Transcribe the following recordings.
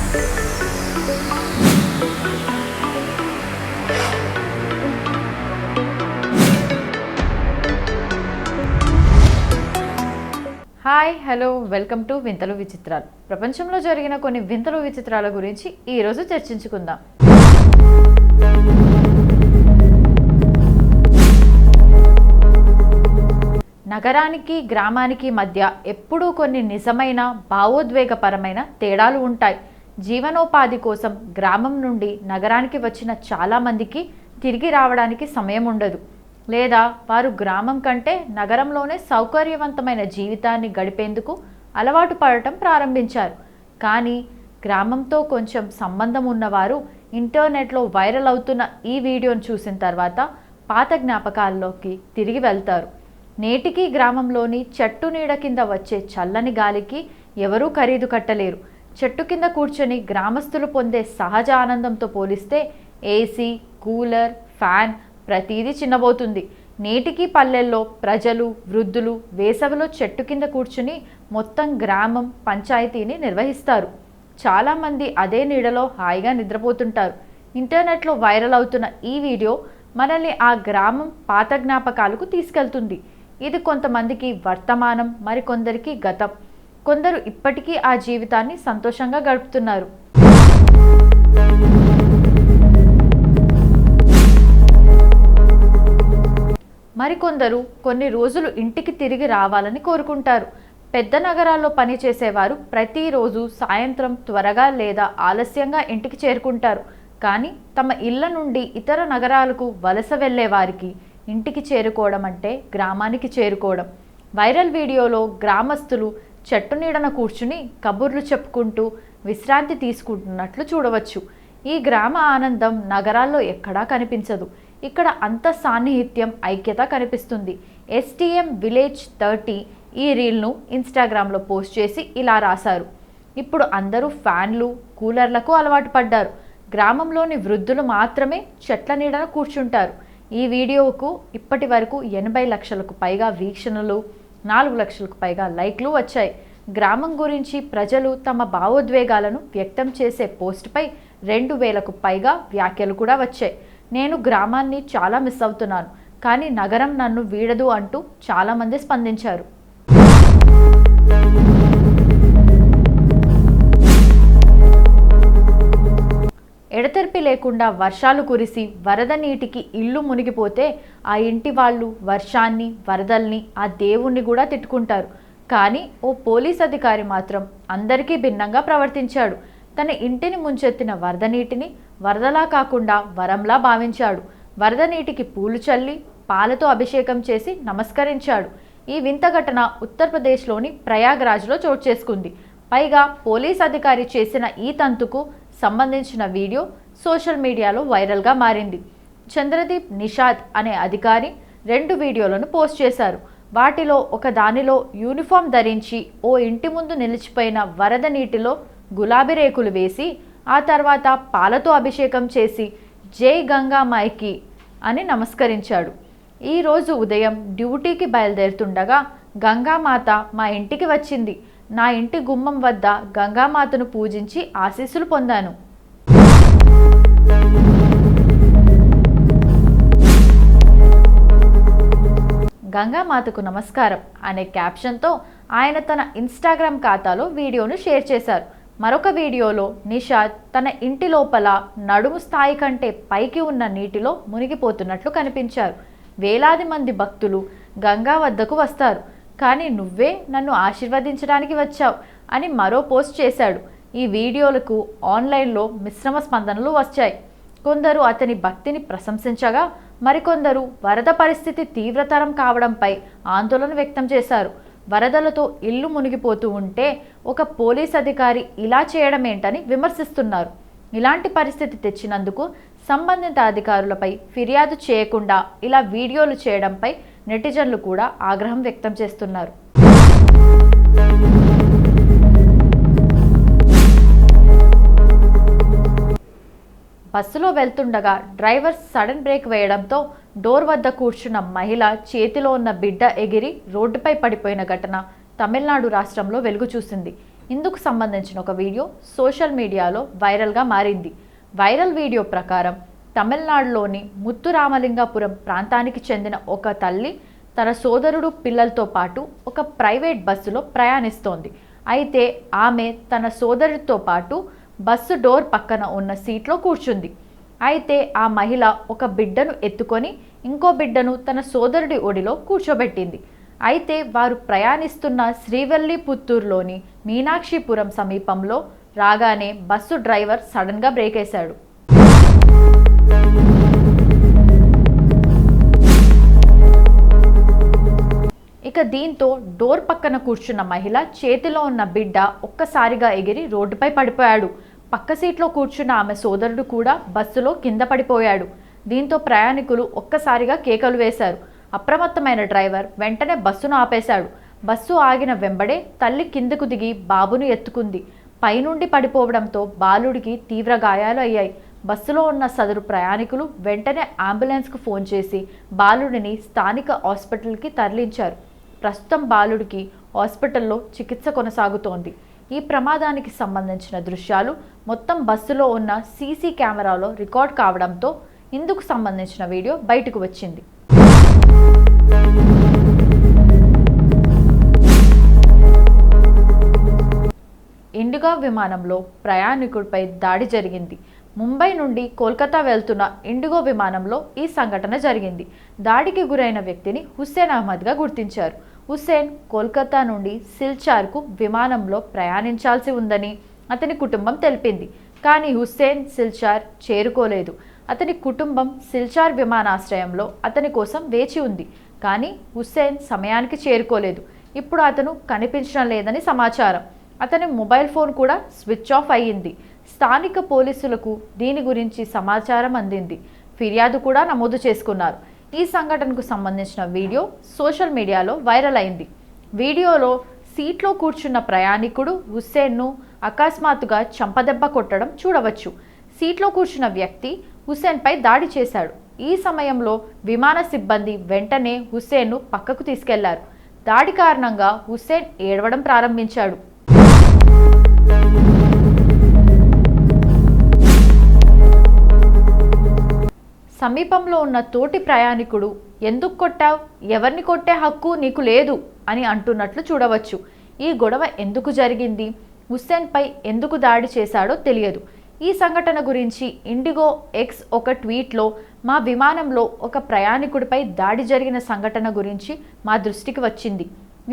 Hi hello welcome to వింతలు విచిత్రాలు. ప్రపంచంలో జరిగిన కొన్ని వింతలు విచిత్రాల గురించి ఈరోజు చర్చించుకుందాం. నగరానికి గ్రామానికి మధ్య ఎప్పుడూ కొన్ని నిజమైన భావోద్వేగపరమైన తేడాలు ఉంటాయి. జీవనోపాధి కోసం గ్రామం నుండి నగరానికి వచ్చిన చాలామందికి తిరిగి రావడానికి సమయం ఉండదు, లేదా వారు గ్రామం కంటే నగరంలోనే సౌకర్యవంతమైన జీవితాన్ని గడిపేందుకు అలవాటు పడటం ప్రారంభించారు. కానీ గ్రామంతో కొంచెం సంబంధం ఉన్నవారు ఇంటర్నెట్లో వైరల్ అవుతున్న ఈ వీడియోను చూసిన తర్వాత పాత జ్ఞాపకాల్లోకి తిరిగి వెళ్తారు. నేటికి గ్రామంలోని చెట్టు నీడ కింద వచ్చే చల్లని గాలికి ఎవరూ ఖరీదు కట్టలేరు. చెట్టు కింద కూర్చొని గ్రామస్తులు పొందే సహజ ఆనందంతో పోలిస్తే ఏసీ, కూలర్, ఫ్యాన్ ప్రతిదీ చిన్నబోతుంది. నేటికి పల్లెల్లో ప్రజలు, వృద్ధులు వేసవిలో చెట్టు కింద కూర్చుని మొత్తం గ్రామం పంచాయతీని నిర్వహిస్తారు. చాలామంది అదే నీడలో హాయిగా నిద్రపోతుంటారు. ఇంటర్నెట్లో వైరల్ అవుతున్న ఈ వీడియో మనల్ని ఆ గ్రామం పాత జ్ఞాపకాలకు తీసుకెళ్తుంది. ఇది కొంతమందికి వర్తమానం, మరికొందరికి గతం. కొందరు ఇప్పటికీ ఆ జీవితాన్ని సంతోషంగా గడుపుతున్నారు. మరికొందరు కొన్ని రోజులు ఇంటికి తిరిగి రావాలని కోరుకుంటారు. పెద్ద నగరాల్లో పనిచేసేవారు ప్రతిరోజు సాయంత్రం త్వరగా లేదా ఆలస్యంగా ఇంటికి చేరుకుంటారు. కానీ తమ ఇళ్ల నుండి ఇతర నగరాలకు వలస వెళ్లే వారికి ఇంటికి చేరుకోవడం అంటే గ్రామానికి చేరుకోవడం. వైరల్ వీడియోలో గ్రామస్తులు చెట్టు నీడన కూర్చుని కబుర్లు చెప్పుకుంటూ విశ్రాంతి తీసుకుంటున్నట్లు చూడవచ్చు. ఈ గ్రామ ఆనందం నగరాల్లో ఎక్కడా కనిపించదు. ఇక్కడ అంత సాన్నిహిత్యం, ఐక్యత కనిపిస్తుంది. STM Village 30 ఈ రీల్ను ఇన్స్టాగ్రామ్లో పోస్ట్ చేసి ఇలా రాశారు: ఇప్పుడు అందరూ ఫ్యాన్లు, కూలర్లకు అలవాటు పడ్డారు. గ్రామంలోని వృద్ధులు మాత్రమే చెట్ల నీడన కూర్చుంటారు. ఈ వీడియోకు ఇప్పటి వరకు 80 లక్షలకు పైగా వీక్షణలు, 4 లక్షలకు పైగా లైక్లు వచ్చాయి. గ్రామం గురించి ప్రజలు తమ భావోద్వేగాలను వ్యక్తం చేసే పోస్ట్పై 2000కు పైగా వ్యాఖ్యలు కూడా వచ్చాయి. నేను గ్రామాన్ని చాలా మిస్ అవుతున్నాను, కానీ నగరం నన్ను వీడదు అంటూ చాలామంది స్పందించారు. ఎడతెరిపి లేకుండా వర్షాలు కురిసి వరద నీటికి ఇల్లు మునిగిపోతే ఆ ఇంటి వాళ్ళు వర్షాన్ని, వరదల్ని, ఆ దేవుణ్ణి కూడా తిట్టుకుంటారు. కానీ ఓ పోలీస్ అధికారి మాత్రం అందరికీ భిన్నంగా ప్రవర్తించాడు. తన ఇంటిని ముంచెత్తిన వరద నీటిని వరదలా కాకుండా వరంలా భావించాడు. వరద నీటికి పూలు చల్లి పాలతో అభిషేకం చేసి నమస్కరించాడు. ఈ వింత ఘటన ఉత్తరప్రదేశ్లోని ప్రయాగ్రాజ్లో చోటు చేసుకుంది. పైగా పోలీస్ అధికారి చేసిన ఈ తంతుకు సంబంధించిన వీడియో సోషల్ మీడియాలో వైరల్గా మారింది. చంద్రదీప్ నిషాద్ అనే అధికారి 2 వీడియోలను పోస్ట్ చేశారు. వాటిలో ఒక దానిలో యూనిఫామ్ ధరించి ఓ ఇంటి ముందు నిలిచిపోయిన వరద నీటిలో గులాబీ రేకులు వేసి ఆ తర్వాత పాలతో అభిషేకం చేసి జై గంగామాయికి అని నమస్కరించాడు. ఈరోజు ఉదయం డ్యూటీకి బయలుదేరుతుండగా గంగామాత మా ఇంటికి వచ్చింది. నా ఇంటి గుమ్మం వద్ద గంగామాతను పూజించి ఆశీస్సులు పొందాను. గంగామాతకు నమస్కారం అనే క్యాప్షన్తో ఆయన తన ఇన్స్టాగ్రామ్ ఖాతాలో వీడియోను షేర్ చేశారు. మరొక వీడియోలో నిషాద్ తన ఇంటి లోపల నడుము స్థాయి కంటే పైకి ఉన్న నీటిలో మునిగిపోతున్నట్లు కనిపించారు. వేలాది మంది భక్తులు గంగా వద్దకు వస్తారు, కానీ నువ్వే నన్ను ఆశీర్వదించడానికి వచ్చావు అని మరో పోస్ట్ చేశాడు. ఈ వీడియోలకు ఆన్లైన్లో మిశ్రమ స్పందనలు వచ్చాయి. కొందరు అతని భక్తిని ప్రశంసించగా, మరికొందరు వరద పరిస్థితి తీవ్రతరం కావడంపై ఆందోళన వ్యక్తం చేశారు. వరదలతో ఇల్లు మునిగిపోతూ ఉంటే ఒక పోలీస్ అధికారి ఇలా చేయడం ఏంటని విమర్శిస్తున్నారు. ఇలాంటి పరిస్థితి తెచ్చినందుకు సంబంధిత అధికారులపై ఫిర్యాదు చేయకుండా ఇలా వీడియోలు చేయడంపై నెటిజన్లు కూడా ఆగ్రహం వ్యక్తం చేస్తున్నారు. బస్సులో వెళ్తుండగా డ్రైవర్ సడన్ బ్రేక్ వేయడంతో డోర్ వద్ద కూర్చున్న మహిళ చేతిలో ఉన్న బిడ్డ ఎగిరి రోడ్డుపై పడిపోయిన ఘటన తమిళనాడు రాష్ట్రంలో వెలుగు చూసింది. ఇందుకు సంబంధించిన ఒక వీడియో సోషల్ మీడియాలో వైరల్గా మారింది. వైరల్ వీడియో ప్రకారం తమిళనాడులోని ముత్తురామలింగపురం ప్రాంతానికి చెందిన ఒక తల్లి తన సోదరుడు పిల్లలతో పాటు ఒక ప్రైవేట్ బస్సులో ప్రయాణిస్తోంది. అయితే ఆమె తన సోదరుడితో పాటు బస్సు డోర్ పక్కన ఉన్న సీట్లో కూర్చుంది. అయితే ఆ మహిళ ఒక బిడ్డను ఎత్తుకొని ఇంకో బిడ్డను తన సోదరుడి ఒడిలో కూర్చోబెట్టింది. అయితే వారు ప్రయాణిస్తున్న శ్రీవల్లిపుత్తూరులోని మీనాక్షిపురం సమీపంలో రాగానే బస్సు డ్రైవర్ సడన్గా బ్రేక్ వేశాడు. ఇక దీంతో డోర్ పక్కన కూర్చున్న మహిళ చేతిలో ఉన్న బిడ్డ ఒక్కసారిగా ఎగిరి రోడ్డుపై పడిపోయాడు. పక్క సీట్లో కూర్చున్న ఆమె సోదరుడు కూడా బస్సులో కింద పడిపోయాడు. దీంతో ప్రయాణికులు ఒక్కసారిగా కేకలు వేశారు. అప్రమత్తమైన డ్రైవర్ వెంటనే బస్సును ఆపేశాడు. బస్సు ఆగిన వెంబడే తల్లి కిందకు దిగి బాబును ఎత్తుకుంది. పైనుండి పడిపోవడంతో బాలుడికి తీవ్ర గాయాలు అయ్యాయి. బస్సులో ఉన్న సదరు ప్రయాణికులు వెంటనే అంబులెన్స్కు ఫోన్ చేసి బాలుడిని స్థానిక హాస్పిటల్కి తరలించారు. ప్రస్తుతం బాలుడికి హాస్పిటల్లో చికిత్స కొనసాగుతోంది. ఈ ప్రమాదానికి సంబంధించిన దృశ్యాలు మొత్తం బస్సులో ఉన్న సీసీ కెమెరాలో రికార్డ్ కావడంతో ఇందుకు సంబంధించిన వీడియో బయటకు వచ్చింది. ఇండిగో విమానంలో ప్రయాణికుడిపై దాడి జరిగింది. ముంబై నుండి కోల్కతా వెళ్తున్న ఇండిగో విమానంలో ఈ సంఘటన జరిగింది. దాడికి గురైన వ్యక్తిని హుస్సేన్ అహ్మద్గా గుర్తించారు. హుస్సేన్ కోల్కతా నుండి సిల్చార్కు విమానంలో ప్రయాణించాల్సి ఉందని అతని కుటుంబం తెలిపింది. కానీ హుస్సేన్ సిల్చార్ చేరుకోలేదు. అతని కుటుంబం సిల్చార్ విమానాశ్రయంలో అతని కోసం వేచి ఉంది. కానీ హుస్సేన్ సమయానికి చేరుకోలేదు. ఇప్పుడు అతను కనిపించడం లేదని సమాచారం. అతని మొబైల్ ఫోన్ కూడా స్విచ్ ఆఫ్ అయ్యింది. స్థానిక పోలీసులకు దీని గురించి సమాచారం అందింది. ఫిర్యాదు కూడా నమోదు చేసుకున్నారు. ఈ సంఘటనకు సంబంధించిన వీడియో సోషల్ మీడియాలో వైరల్ అయింది. వీడియోలో సీట్లో కూర్చున్న ప్రయాణికుడు హుస్సేన్ను అకస్మాత్తుగా చంపదెబ్బ కొట్టడం చూడవచ్చు. సీట్లో కూర్చున్న వ్యక్తి హుస్సేన్పై దాడి చేశాడు. ఈ సమయంలో విమాన సిబ్బంది వెంటనే హుస్సేన్ను పక్కకు తీసుకెళ్లారు. దాడి కారణంగా హుస్సేన్ ఏడవడం ప్రారంభించాడు. సమీపంలో ఉన్న తోటి ప్రయాణికుడు ఎందుకు కొట్టావు, ఎవరిని కొట్టే హక్కు నీకు లేదు అని అంటున్నట్లు చూడవచ్చు. ఈ గొడవ ఎందుకు జరిగింది, హుస్సేన్పై ఎందుకు దాడి చేశాడో తెలియదు. ఈ సంఘటన గురించి ఇండిగో ఎక్స్ ఒక ట్వీట్లో మా విమానంలో ఒక ప్రయాణికుడిపై దాడి జరిగిన సంఘటన గురించి మా దృష్టికి వచ్చింది.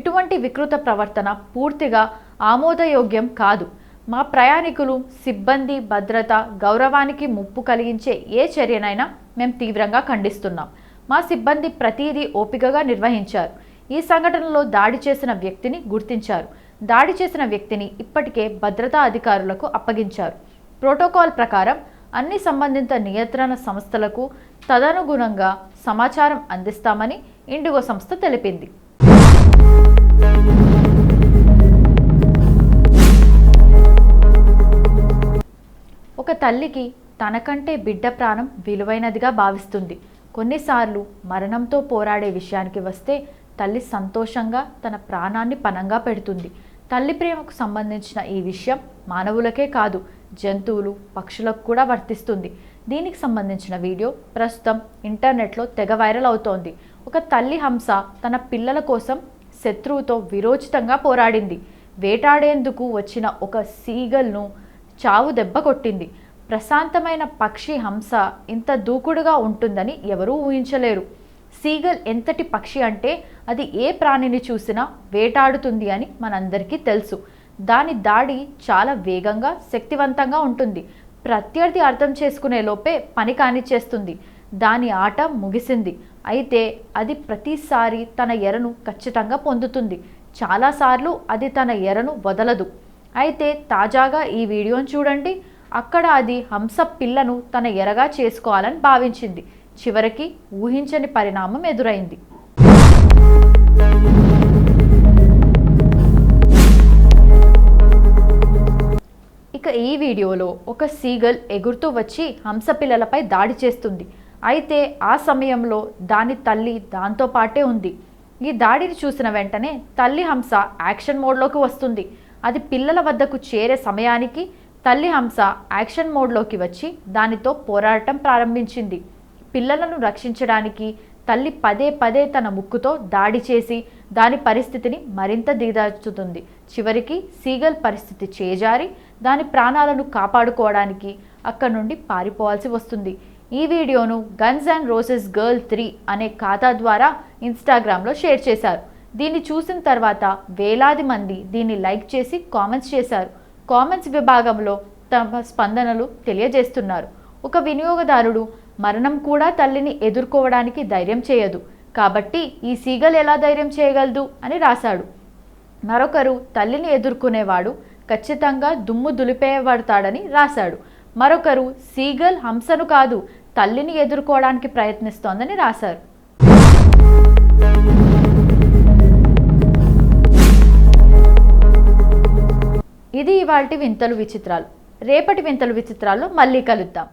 ఇటువంటి వికృత ప్రవర్తన పూర్తిగా ఆమోదయోగ్యం కాదు. మా ప్రయాణికులు, సిబ్బంది భద్రత, గౌరవానికి ముప్పు కలిగించే ఏ చర్యనైనా మేము తీవ్రంగా ఖండిస్తున్నాం. మా సిబ్బంది ప్రతిదీ ఓపికగా నిర్వహించారు. ఈ సంఘటనలో దాడి చేసిన వ్యక్తిని గుర్తించారు. దాడి చేసిన వ్యక్తిని ఇప్పటికే భద్రతా అధికారులకు అప్పగించారు. ప్రోటోకాల్ ప్రకారం అన్ని సంబంధిత నియంత్రణ సంస్థలకు తదనుగుణంగా సమాచారం అందిస్తామని ఇండిగో సంస్థ తెలిపింది. ఒక తల్లికి తనకంటే బిడ్డ ప్రాణం విలువైనదిగా భావిస్తుంది. కొన్నిసార్లు మరణంతో పోరాడే విషయానికి వస్తే తల్లి సంతోషంగా తన ప్రాణాన్ని పణంగా పెడుతుంది. తల్లి ప్రేమకు సంబంధించిన ఈ విషయం మానవులకే కాదు, జంతువులు, పక్షులకు కూడా వర్తిస్తుంది. దీనికి సంబంధించిన వీడియో ప్రస్తుతం ఇంటర్నెట్లో తెగ వైరల్ అవుతోంది. ఒక తల్లి హంస తన పిల్లల కోసం శత్రువుతో విరోచితంగా పోరాడింది. వేటాడేందుకు వచ్చిన ఒక సీగల్ను చావు దెబ్బ కొట్టింది. ప్రశాంతమైన పక్షి హంస ఇంత దూకుడుగా ఉంటుందని ఎవరూ ఊహించలేరు. సీగల్ ఎంతటి పక్షి అంటే అది ఏ ప్రాణిని చూసినా వేటాడుతుంది అని మనందరికీ తెలుసు. దాని దాడి చాలా వేగంగా, శక్తివంతంగా ఉంటుంది. ప్రత్యర్థి అర్థం చేసుకునే లోపే పని కానిచ్చేస్తుంది. దాని ఆట ముగిసింది. అయితే అది ప్రతిసారి తన ఎరను ఖచ్చితంగా పొందుతుంది. చాలాసార్లు అది తన ఎరను వదలదు. అయితే తాజాగా ఈ వీడియోను చూడండి. అక్కడ అది హంస పిల్లను తన ఎరగా చేసుకోవాలని భావించింది. చివరికి ఊహించని పరిణామం ఎదురైంది. ఇక ఈ వీడియోలో ఒక సీగల్ ఎగురుతూ వచ్చి హంస పిల్లలపై దాడి చేస్తుంది. అయితే ఆ సమయంలో దాని తల్లి దాంతో పాటే ఉంది. ఈ దాడిని చూసిన వెంటనే తల్లి హంస యాక్షన్ మోడ్లోకి వస్తుంది. అది పిల్లల వద్దకు చేరే సమయానికి తల్లి హంస యాక్షన్ మోడ్లోకి వచ్చి దానితో పోరాటం ప్రారంభించింది. పిల్లలను రక్షించడానికి తల్లి పదే పదే తన ముక్కుతో దాడి చేసి దాని పరిస్థితిని మరింత దిగజార్చుతుంది. చివరికి సీగల్ పరిస్థితి చేజారి దాని ప్రాణాలను కాపాడుకోవడానికి అక్కడి నుండి పారిపోవాల్సి వస్తుంది. ఈ వీడియోను గన్స్ అండ్ రోజెస్ గర్ల్ 3 అనే ఖాతా ద్వారా ఇన్స్టాగ్రామ్లో షేర్ చేశారు. దీన్ని చూసిన తర్వాత వేలాది మంది దీన్ని లైక్ చేసి కామెంట్స్ చేశారు. కామెంట్స్ విభాగంలో తమ స్పందనలు తెలియజేస్తున్నారు. ఒక వినియోగదారుడు, మరణం కూడా తల్లిని ఎదుర్కోవడానికి ధైర్యం చేయదు, కాబట్టి ఈ సీగల్ ఎలా ధైర్యం చేయగలదు అని రాశాడు. మరొకరు, తల్లిని ఎదుర్కొనేవాడు ఖచ్చితంగా దుమ్ము దులిపేయబడతాడని రాశాడు. మరొకరు, సీగల్ హంసను కాదు తల్లిని ఎదుర్కోవడానికి ప్రయత్నిస్తోందని రాశారు. ఇది ఇవాల్టి వింతలు విచిత్రాలు. రేపటి వింతలు విచిత్రాల్లో మళ్ళీ కలుద్దాం.